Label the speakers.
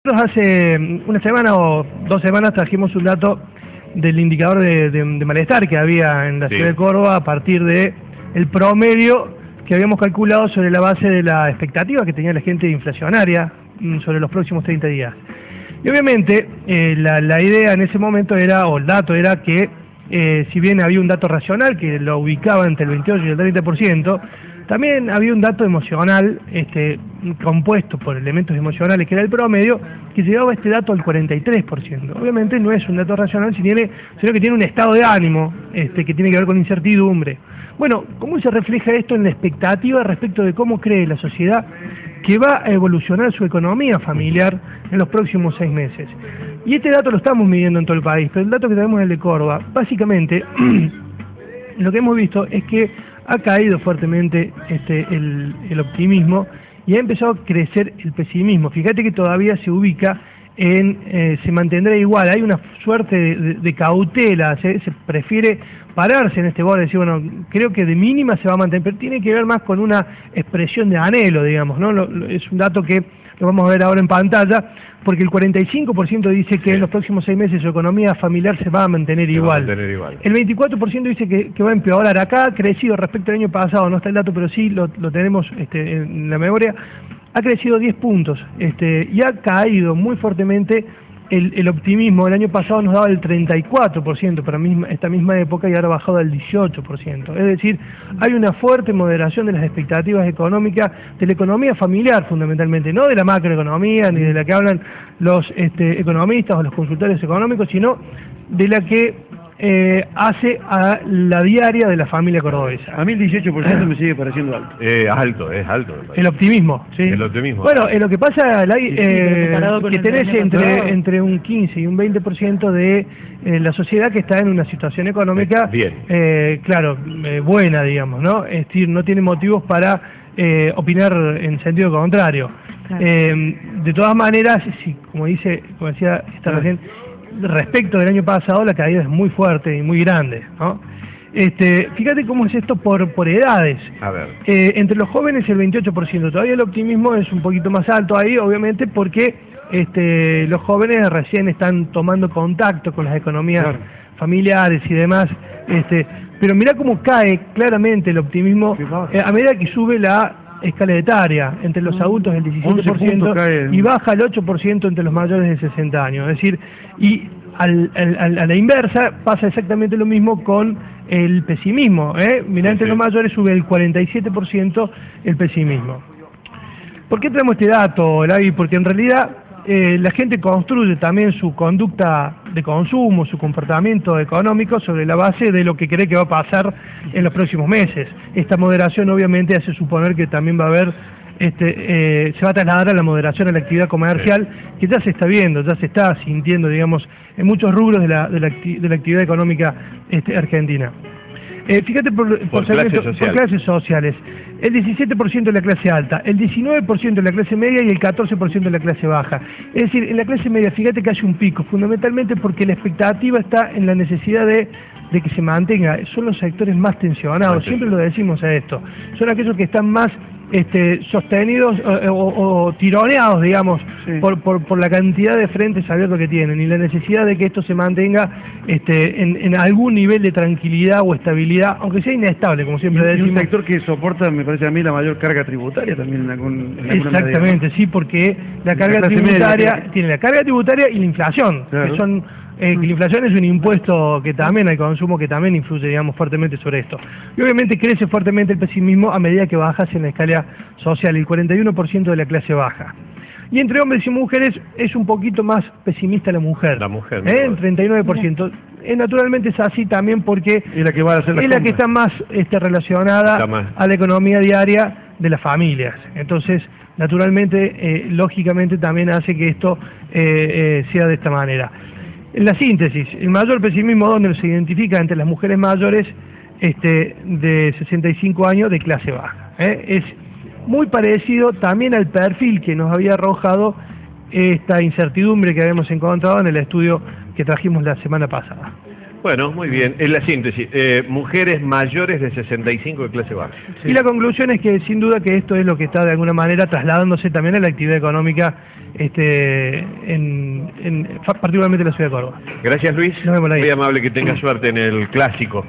Speaker 1: Nosotros hace una semana o 2 semanas trajimos un dato del indicador de malestar que había en la ciudad de Córdoba a partir de el promedio que habíamos calculado sobre la base de la expectativa que tenía la gente inflacionaria sobre los próximos 30 días. Y obviamente la idea en ese momento era, o el dato era que si bien había un dato racional que lo ubicaba entre el 28 y el 30%, también había un dato emocional compuesto por elementos emocionales, que era el promedio, que llevaba este dato al 43%. Obviamente no es un dato racional, sino que tiene un estado de ánimo que tiene que ver con incertidumbre. Bueno, ¿cómo se refleja esto en la expectativa respecto de cómo cree la sociedad que va a evolucionar su economía familiar en los próximos 6 meses? Y este dato lo estamos midiendo en todo el país, pero el dato que tenemos es el de Córdoba. Básicamente, lo que hemos visto es que ha caído fuertemente el optimismo y ha empezado a crecer el pesimismo. Fíjate que todavía se ubica en se mantendrá igual, hay una suerte de cautela, se prefiere pararse en este borde, decir, bueno, creo que de mínima se va a mantener, pero tiene que ver más con una expresión de anhelo, digamos, ¿no? Es un dato que lo vamos a ver ahora en pantalla, porque el 45% dice que en los próximos 6 meses su economía familiar se va a mantener igual. El 24% dice que va a empeorar. Acá ha crecido respecto al año pasado, no está el dato, pero sí lo tenemos en la memoria, ha crecido 10 puntos y ha caído muy fuertemente el optimismo. El año pasado nos daba el 34% para esta misma época y ahora ha bajado al 18%. Es decir, hay una fuerte moderación de las expectativas económicas, de la economía familiar fundamentalmente, no de la macroeconomía ni de la que hablan los economistas o los consultores económicos, sino de la que hace a la diaria de la familia cordobesa.
Speaker 2: A mí el 18% me sigue pareciendo alto.
Speaker 3: Es alto.
Speaker 1: El optimismo, ¿sí?
Speaker 3: El optimismo.
Speaker 1: Bueno, lo que pasa, que tenés entre un 15 y un 20% de la sociedad que está en una situación económica, buena, digamos, ¿no? Es decir, no tiene motivos para opinar en sentido contrario. Claro. De todas maneras, sí, como decía esta recién, respecto del año pasado la caída es muy fuerte y muy grande, ¿no? Fíjate cómo es esto por edades.
Speaker 3: A ver.
Speaker 1: Entre los jóvenes el 28%, todavía el optimismo es un poquito más alto ahí, obviamente porque los jóvenes recién están tomando contacto con las economías familiares y demás, pero mirá cómo cae claramente el optimismo a medida que sube la escala etaria, entre los adultos el 17% y baja al 8% entre los mayores de 60 años. Es decir, y a la inversa pasa exactamente lo mismo con el pesimismo. Mirá, entre los mayores sube el 47% el pesimismo. ¿Por qué traemos este dato, Lavi? Porque en realidad la gente construye también su conducta de consumo, su comportamiento económico sobre la base de lo que cree que va a pasar en los próximos meses. Esta moderación obviamente hace suponer que también va a haber, se va a trasladar a la moderación a la actividad comercial, que ya se está viendo, ya se está sintiendo, digamos, en muchos rubros de la actividad económica argentina. Fíjate por clases sociales. El 17% de la clase alta, el 19% de la clase media y el 14% de la clase baja. Es decir, en la clase media, fíjate que hay un pico, fundamentalmente porque la expectativa está en la necesidad de que se mantenga. Son los sectores más tensionados, siempre lo decimos a esto. Son aquellos que están más sostenidos o tironeados, digamos, por la cantidad de frentes abiertos que tienen y la necesidad de que esto se mantenga en algún nivel de tranquilidad o estabilidad, aunque sea inestable, como siempre decimos.
Speaker 2: Y un sector que soporta, me parece a mí, la mayor carga tributaria también en alguna
Speaker 1: Exactamente, medida, ¿no? Sí, porque la carga tributaria tiene la carga tributaria y la inflación, que son que la inflación es un impuesto que también al consumo, que también influye, digamos, fuertemente sobre esto. Y obviamente crece fuertemente el pesimismo a medida que bajas en la escala social, el 41% de la clase baja. Y entre hombres y mujeres es un poquito más pesimista la mujer.
Speaker 3: La mujer.
Speaker 1: El 39%. Naturalmente es así también porque
Speaker 2: es la que va a hacer
Speaker 1: la que está más relacionada a la economía diaria de las familias. Entonces, naturalmente, lógicamente también hace que esto sea de esta manera. En la síntesis, el mayor pesimismo donde se identifica entre las mujeres mayores de 65 años de clase baja. Es muy parecido también al perfil que nos había arrojado esta incertidumbre que habíamos encontrado en el estudio que trajimos la semana pasada.
Speaker 3: Bueno, muy bien. En la síntesis, mujeres mayores de 65 de clase baja.
Speaker 1: Sí. Y la conclusión es que sin duda que esto es lo que está de alguna manera trasladándose también a la actividad económica, particularmente en la ciudad de Córdoba.
Speaker 3: Gracias, Luis.
Speaker 1: Nos vemos ahí.
Speaker 3: Muy amable, que tenga suerte en el clásico.